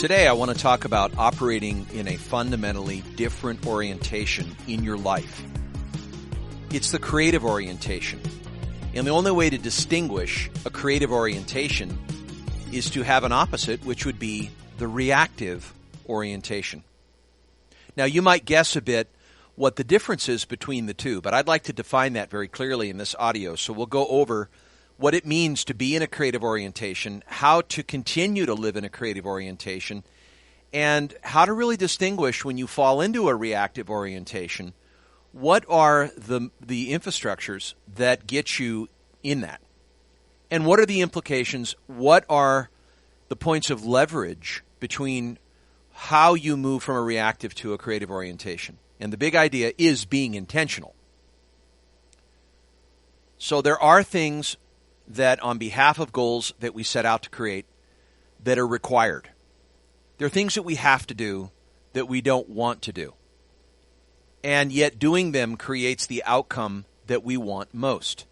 Today I want to talk about operating in a fundamentally different orientation in your life. It's the creative orientation. And the only way to distinguish a creative orientation is to have an opposite, which would be the reactive orientation. Now, you might guess a bit what the difference is between the two, but I'd like to define that very clearly in this audio. So we'll go over what it means to be in a creative orientation, how to continue to live in a creative orientation, and how to really distinguish when you fall into a reactive orientation, what are the infrastructures that get you in that? And what are the implications? What are the points of leverage between how you move from a reactive to a creative orientation? And the big idea is being intentional. So there are things that on behalf of goals that we set out to create that are required. There are things that we have to do that we don't want to do. And yet doing them creates the outcome that we want most.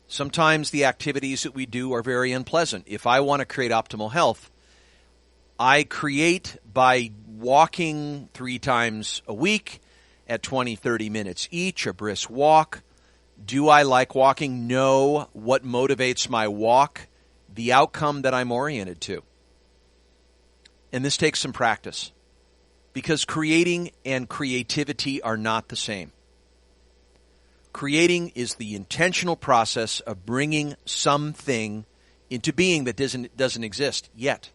Sometimes the activities that we do are very unpleasant. If I want to create optimal health, I create by walking 3 times a week at 20, 30 minutes each, a brisk walk. Do I like walking? No. What motivates my walk? The outcome that I'm oriented to. And this takes some practice because creating and creativity are not the same. Creating is the intentional process of bringing something into being that doesn't exist yet.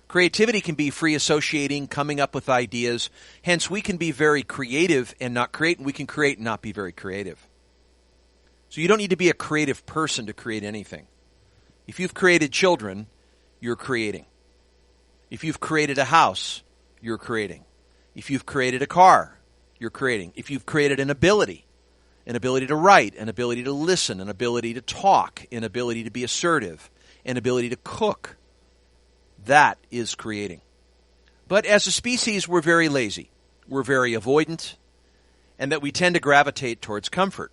Creativity can be free associating, coming up with ideas. Hence, we can be very creative and not create, and we can create and not be very creative. So you don't need to be a creative person to create anything. If you've created children, you're creating. If you've created a house, you're creating. If you've created a car, you're creating. If you've created an ability to write, an ability to listen, an ability to talk, an ability to be assertive, an ability to cook, that is creating. But as a species, we're very lazy. We're very avoidant, and that we tend to gravitate towards comfort.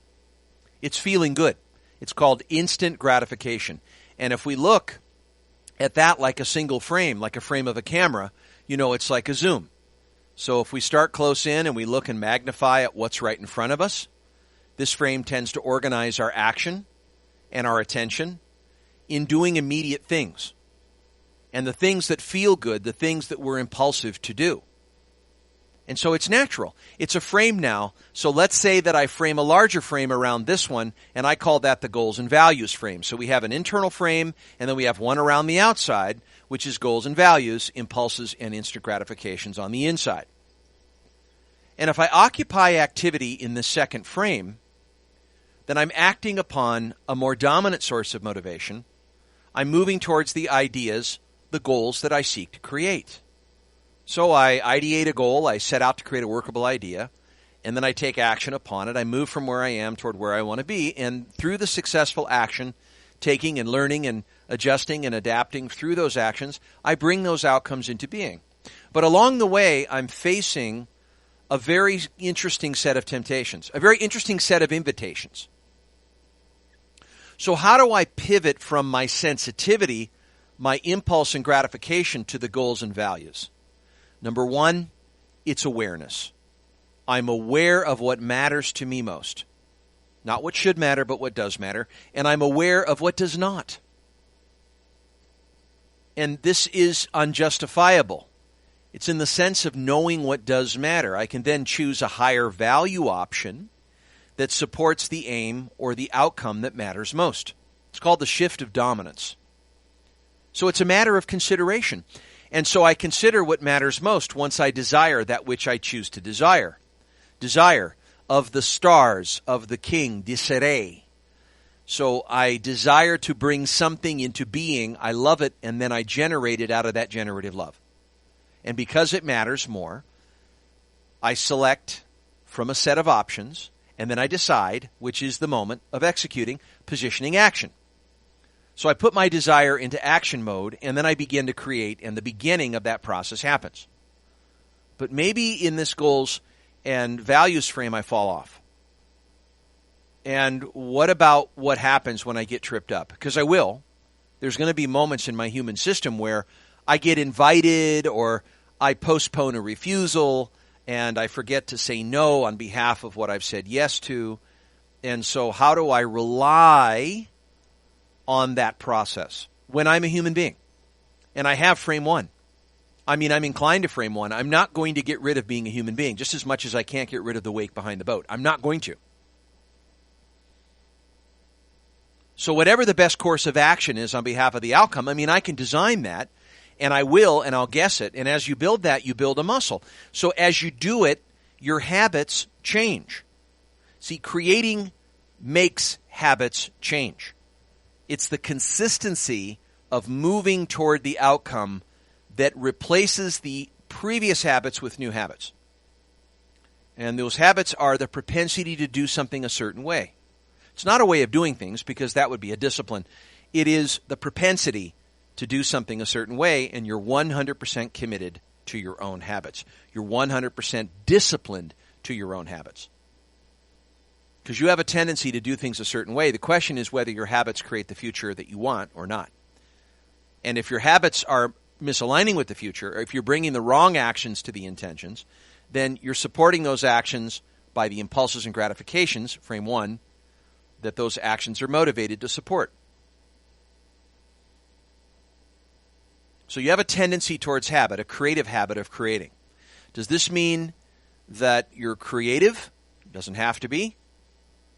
It's feeling good. It's called instant gratification. And if we look at that like a single frame, like a frame of a camera, it's like a zoom. So if we start close in and we look and magnify at what's right in front of us, this frame tends to organize our action and our attention in doing immediate things. And the things that feel good, the things that we're impulsive to do. And so it's natural. It's a frame now. So let's say that I frame a larger frame around this one, and I call that the goals and values frame. So we have an internal frame, and then we have one around the outside, which is goals and values, impulses, and instant gratifications on the inside. And if I occupy activity in this second frame, then I'm acting upon a more dominant source of motivation. I'm moving towards the ideas, the goals that I seek to create. So I ideate a goal, I set out to create a workable idea, and then I take action upon it. I move from where I am toward where I want to be, and through the successful action, taking and learning and adjusting and adapting through those actions, I bring those outcomes into being. But along the way, I'm facing a very interesting set of temptations, a very interesting set of invitations. So how do I pivot from my sensitivity, my impulse and gratification to the goals and values? Number one, it's awareness. I'm aware of what matters to me most. Not what should matter, but what does matter. And I'm aware of what does not. And this is unjustifiable. It's in the sense of knowing what does matter. I can then choose a higher value option that supports the aim or the outcome that matters most. It's called the shift of dominance. So it's a matter of consideration. And so I consider what matters most once I desire that which I choose to desire. Desire of the stars, of the king, desire. So I desire to bring something into being. I love it, and then I generate it out of that generative love. And because it matters more, I select from a set of options, and then I decide which is the moment of executing, positioning action. So I put my desire into action mode, and then I begin to create, and the beginning of that process happens. But maybe in this goals and values frame, I fall off. And what about what happens when I get tripped up? Because I will. There's going to be moments in my human system where I get invited or I postpone a refusal and I forget to say no on behalf of what I've said yes to. And so how do I rely on that process when I'm a human being? And I have frame one. I mean, I'm inclined to frame one. I'm not going to get rid of being a human being just as much as I can't get rid of the wake behind the boat. I'm not going to. So whatever the best course of action is on behalf of the outcome, I mean, I can design that, and I will, and I'll guess it. And as you build that, you build a muscle. So as you do it, your habits change. See, creating makes habits change. It's the consistency of moving toward the outcome that replaces the previous habits with new habits. And those habits are the propensity to do something a certain way. It's not a way of doing things because that would be a discipline. It is the propensity to do something a certain way, and you're 100% committed to your own habits. You're 100% disciplined to your own habits. Because you have a tendency to do things a certain way. The question is whether your habits create the future that you want or not. And if your habits are misaligning with the future, or if you're bringing the wrong actions to the intentions, then you're supporting those actions by the impulses and gratifications, frame one, that those actions are motivated to support. So you have a tendency towards habit, a creative habit of creating. Does this mean that you're creative? It doesn't have to be.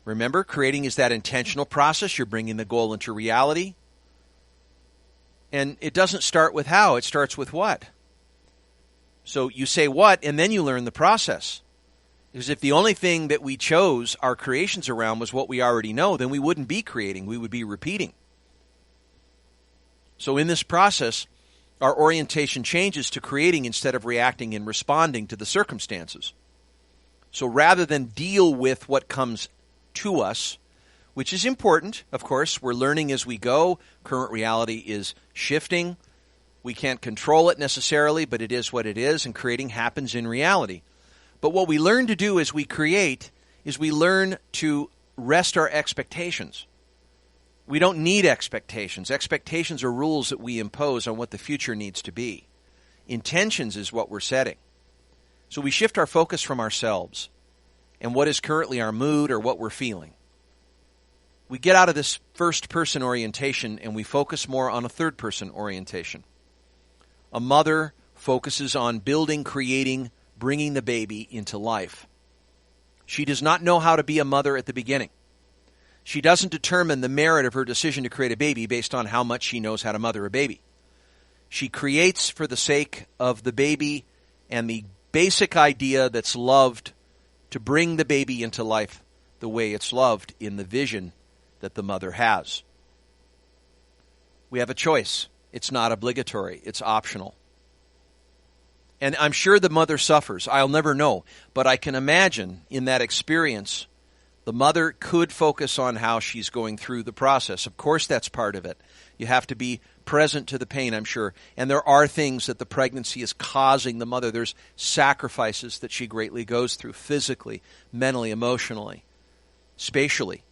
Remember, creating is that intentional process. You're bringing the goal into reality. And it doesn't start with how, it starts with what. So you say what, and then you learn the process. Because if the only thing that we chose our creations around was what we already know, then we wouldn't be creating, we would be repeating. So in this process, our orientation changes to creating instead of reacting and responding to the circumstances. So rather than deal with what comes to us, which is important, of course, we're learning as we go. Current reality is shifting. We can't control it necessarily, but it is what it is, and creating happens in reality. But what we learn to do as we create is we learn to rest our expectations. We don't need expectations. Expectations are rules that we impose on what the future needs to be. Intentions is what we're setting. So we shift our focus from ourselves and what is currently our mood or what we're feeling. We get out of this first-person orientation and we focus more on a third-person orientation. A mother focuses on building, creating, bringing the baby into life. She does not know how to be a mother at the beginning. She doesn't determine the merit of her decision to create a baby based on how much she knows how to mother a baby. She creates for the sake of the baby and the basic idea that's loved to bring the baby into life the way it's loved in the vision that the mother has. We have a choice. It's not obligatory. It's optional. And I'm sure the mother suffers. I'll never know. But I can imagine in that experience, the mother could focus on how she's going through the process. Of course, that's part of it. You have to be present to the pain, I'm sure. And there are things that the pregnancy is causing the mother. There's sacrifices that she greatly goes through physically, mentally, emotionally, spatially.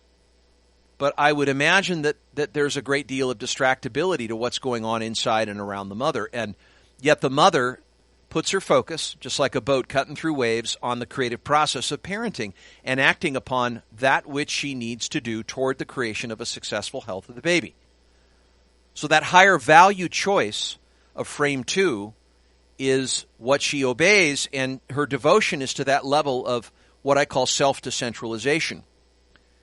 But I would imagine that there's a great deal of distractibility to what's going on inside and around the mother. And yet the mother puts her focus, just like a boat cutting through waves, on the creative process of parenting and acting upon that which she needs to do toward the creation of a successful health of the baby. So that higher value choice of frame 2 is what she obeys, and her devotion is to that level of what I call self-decentralization.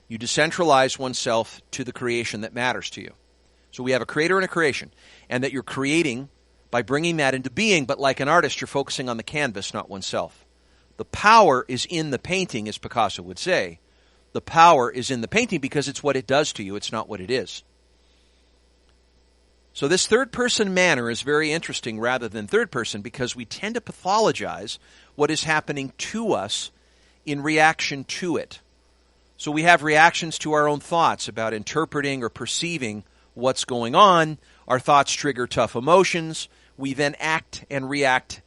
You decentralize oneself to the creation that matters to you. So we have a creator and a creation, and that you're creating by bringing that into being, but like an artist, you're focusing on the canvas, not oneself. The power is in the painting, as Picasso would say. The power is in the painting because it's what it does to you. It's not what it is. So this third-person manner is very interesting rather than third-person because we tend to pathologize what is happening to us in reaction to it. So we have reactions to our own thoughts about interpreting or perceiving what's going on. Our thoughts trigger tough emotions. We then act and react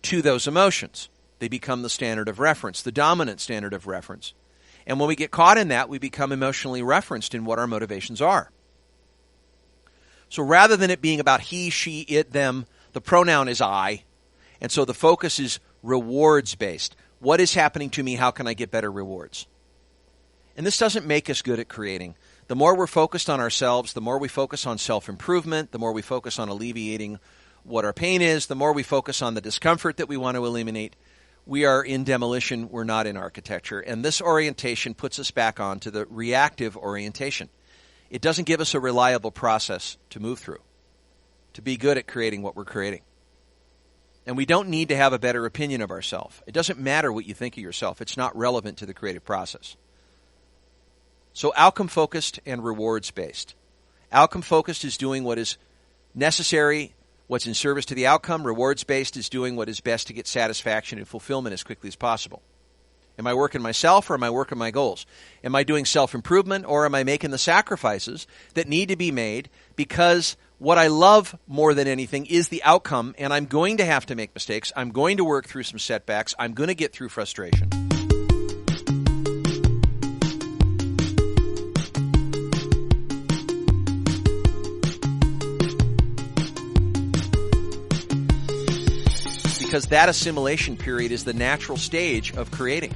to those emotions. They become the standard of reference, the dominant standard of reference. And when we get caught in that, we become emotionally referenced in what our motivations are. So rather than it being about he, she, it, them, The pronoun is I. And so the focus is rewards-based. What is happening to me? How can I get better rewards? And this doesn't make us good at creating. The more we're focused on ourselves, the more we focus on self-improvement, the more we focus on alleviating what our pain is, the more we focus on the discomfort that we want to eliminate, we are in demolition, we're not in architecture. And this orientation puts us back on to the reactive orientation. It doesn't give us a reliable process to move through, to be good at creating what we're creating. And we don't need to have a better opinion of ourselves. It doesn't matter what you think of yourself. It's not relevant to the creative process. So outcome-focused and rewards-based. Outcome-focused is doing what is necessary, what's in service to the outcome. Rewards-based is doing what is best to get satisfaction and fulfillment as quickly as possible. Am I working myself or am I working my goals? Am I doing self-improvement or am I making the sacrifices that need to be made because what I love more than anything is the outcome, and I'm going to have to make mistakes. I'm going to work through some setbacks. I'm going to get through frustration. Because that assimilation period is the natural stage of creating.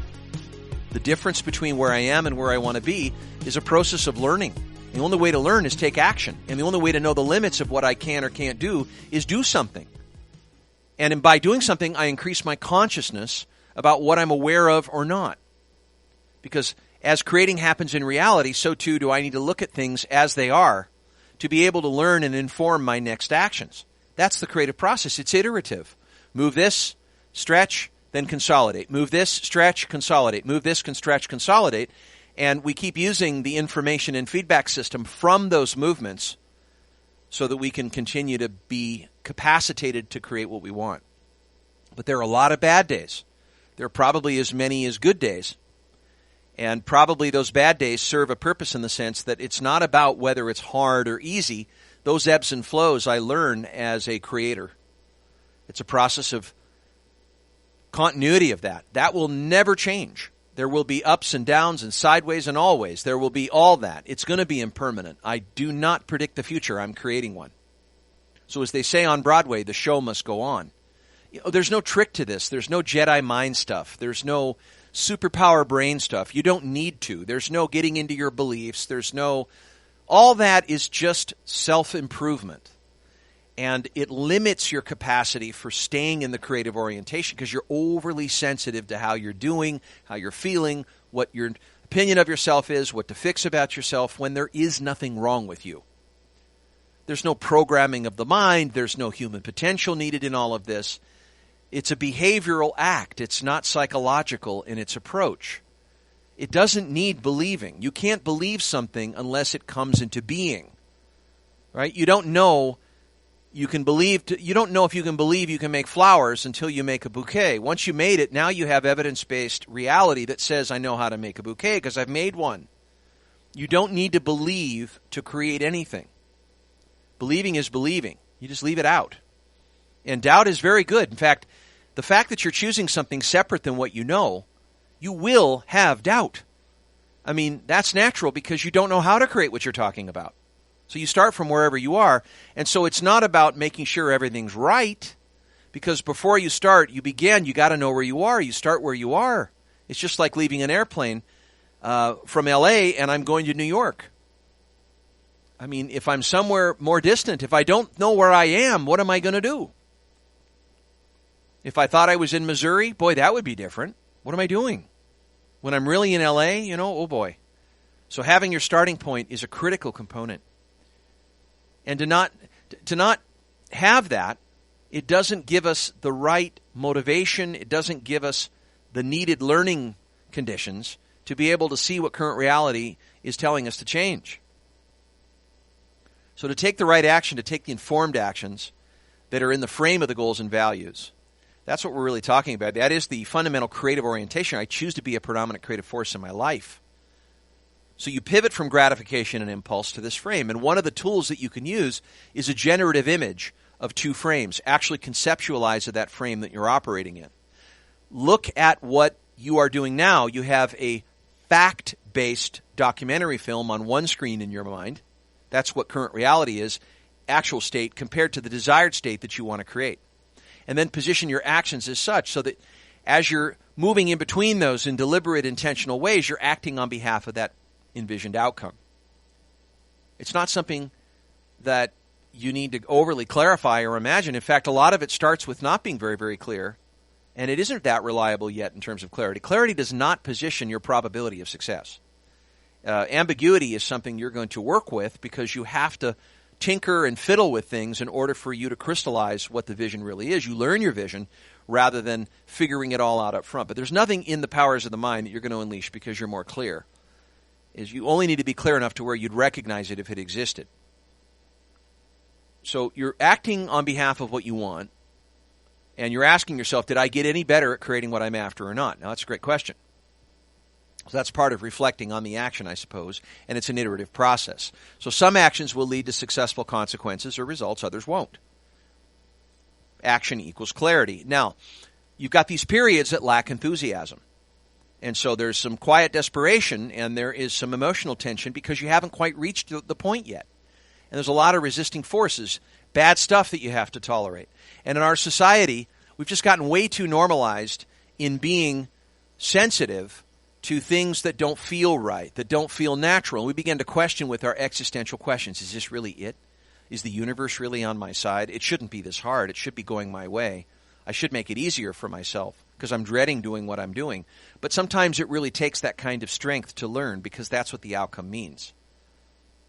The difference between where I am and where I want to be is a process of learning. The only way to learn is take action. And the only way to know the limits of what I can or can't do is do something. And by doing something, I increase my consciousness about what I'm aware of or not. Because as creating happens in reality, so too do I need to look at things as they are to be able to learn and inform my next actions. That's the creative process. It's iterative. Move this, stretch, then consolidate. Move this, stretch, consolidate. Move this, stretch, consolidate. And we keep using the information and feedback system from those movements so that we can continue to be capacitated to create what we want. But there are a lot of bad days. There are probably as many as good days. And probably those bad days serve a purpose in the sense that it's not about whether it's hard or easy. Those ebbs and flows I learn as a creator. It's a process of continuity of that. That will never change. There will be ups and downs and sideways and always. There will be all that. It's going to be impermanent. I do not predict the future. I'm creating one. So as they say on Broadway, the show must go on. There's no trick to this. There's no Jedi mind stuff. There's no superpower brain stuff. You don't need to. There's no getting into your beliefs. There's no... All that is just self-improvement. And it limits your capacity for staying in the creative orientation because you're overly sensitive to how you're doing, how you're feeling, what your opinion of yourself is, what to fix about yourself when there is nothing wrong with you. There's no programming of the mind. There's no human potential needed in all of this. It's a behavioral act. It's not psychological in its approach. It doesn't need believing. You can't believe something unless it comes into being. Right? You don't know you can believe. You don't know if you can believe you can make flowers until you make a bouquet. Once you made it, now you have evidence-based reality that says I know how to make a bouquet because I've made one. You don't need to believe to create anything. Believing is believing. You just leave it out. And doubt is very good. In fact, the fact that you're choosing something separate than what you know, you will have doubt. I mean, that's natural because you don't know how to create what you're talking about. So you start from wherever you are. And so it's not about making sure everything's right, because before you start, you begin, you got to know where you are. You start where you are. It's just like leaving an airplane from L.A. and I'm going to New York. I mean, if I'm somewhere more distant, if I don't know where I am, what am I going to do? If I thought I was in Missouri, boy, that would be different. What am I doing? When I'm really in L.A., oh boy. So having your starting point is a critical component. And to not have that, it doesn't give us the right motivation. It doesn't give us the needed learning conditions to be able to see what current reality is telling us to change. So to take the right action, to take the informed actions that are in the frame of the goals and values, that's what we're really talking about. That is the fundamental creative orientation. I choose to be a predominant creative force in my life. So you pivot from gratification and impulse to this frame. And one of the tools that you can use is a generative image of two frames. Actually conceptualize that frame that you're operating in. Look at what you are doing now. You have a fact-based documentary film on one screen in your mind. That's what current reality is. actual state compared to the desired state that you want to create. And then position your actions as such so that as you're moving in between those in deliberate, intentional ways, you're acting on behalf of that envisioned outcome. It's not something that you need to overly clarify or imagine. In fact, a lot of it starts with not being very, very clear, and it isn't that reliable yet in terms of clarity. Clarity does not position your probability of success. Ambiguity is something you're going to work with because you have to tinker and fiddle with things in order for you to crystallize what the vision really is. You learn your vision rather than figuring it all out up front. But there's nothing in the powers of the mind that you're going to unleash because you're more clear. You only need to be clear enough to where you'd recognize it if it existed. So you're acting on behalf of what you want, and you're asking yourself, did I get any better at creating what I'm after or not? Now, that's a great question. So that's part of reflecting on the action, I suppose, and it's an iterative process. So some actions will lead to successful consequences or results, others won't. Action equals clarity. Now, you've got these periods that lack enthusiasm. And so there's some quiet desperation and there is some emotional tension because you haven't quite reached the point yet. And there's a lot of resisting forces, bad stuff that you have to tolerate. And in our society, we've just gotten way too normalized in being sensitive to things that don't feel right, that don't feel natural. And we begin to question with our existential questions. Is this really it? Is the universe really on my side? It shouldn't be this hard. It should be going my way. I should make it easier for myself because I'm dreading doing what I'm doing. But sometimes it really takes that kind of strength to learn because that's what the outcome means.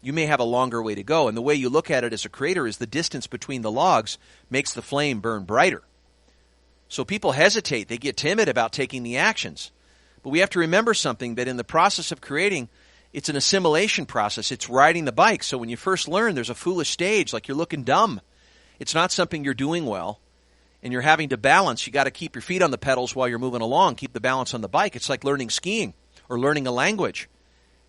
You may have a longer way to go, and the way you look at it as a creator is the distance between the logs makes the flame burn brighter. So people hesitate. They get timid about taking the actions. But we have to remember something, that in the process of creating, it's an assimilation process. It's riding the bike. So when you first learn, there's a foolish stage, like you're looking dumb. It's not something you're doing well, and you're having to balance. You got to keep your feet on the pedals while you're moving along, keep the balance on the bike. It's like learning skiing or learning a language.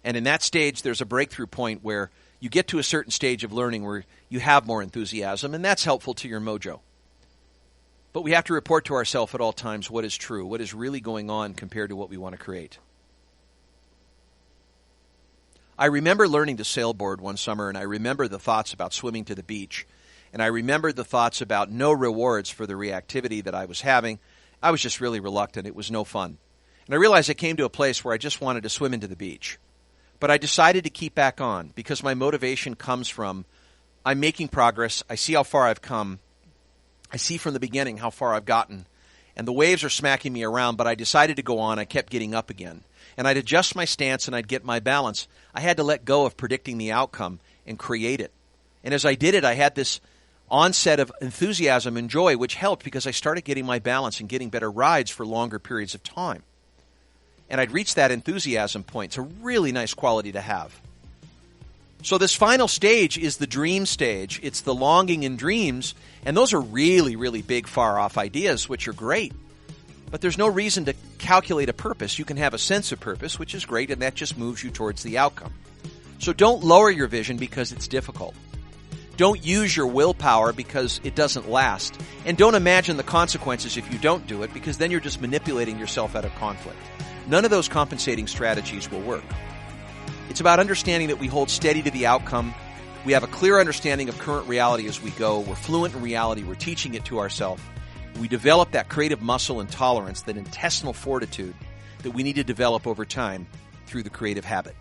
And in that stage, there's a breakthrough point where you get to a certain stage of learning where you have more enthusiasm, and that's helpful to your mojo. But we have to report to ourselves at all times what is true, what is really going on compared to what we want to create. I remember learning to sailboard one summer, and I remember the thoughts about swimming to the beach. And I remember the thoughts about no rewards for the reactivity that I was having. I was just really reluctant. It was no fun. And I realized I came to a place where I just wanted to swim into the beach. But I decided to keep back on because my motivation comes from I'm making progress. I see how far I've come. I see from the beginning how far I've gotten. And the waves are smacking me around, but I decided to go on. I kept getting up again. And I'd adjust my stance and I'd get my balance. I had to let go of predicting the outcome and create it. And as I did it, I had this onset of enthusiasm and joy, which helped because I started getting my balance and getting better rides for longer periods of time. And I'd reached that enthusiasm point. It's a really nice quality to have. So this final stage is the dream stage. It's the longing and dreams. And those are really, really big, far-off ideas, which are great. But there's no reason to calculate a purpose. You can have a sense of purpose, which is great, and that just moves you towards the outcome. So don't lower your vision because it's difficult. Don't use your willpower because it doesn't last. And don't imagine the consequences if you don't do it, because then you're just manipulating yourself out of conflict. None of those compensating strategies will work. It's about understanding that we hold steady to the outcome. We have a clear understanding of current reality as we go. We're fluent in reality. We're teaching it to ourselves. We develop that creative muscle and tolerance, that intestinal fortitude that we need to develop over time through the creative habit.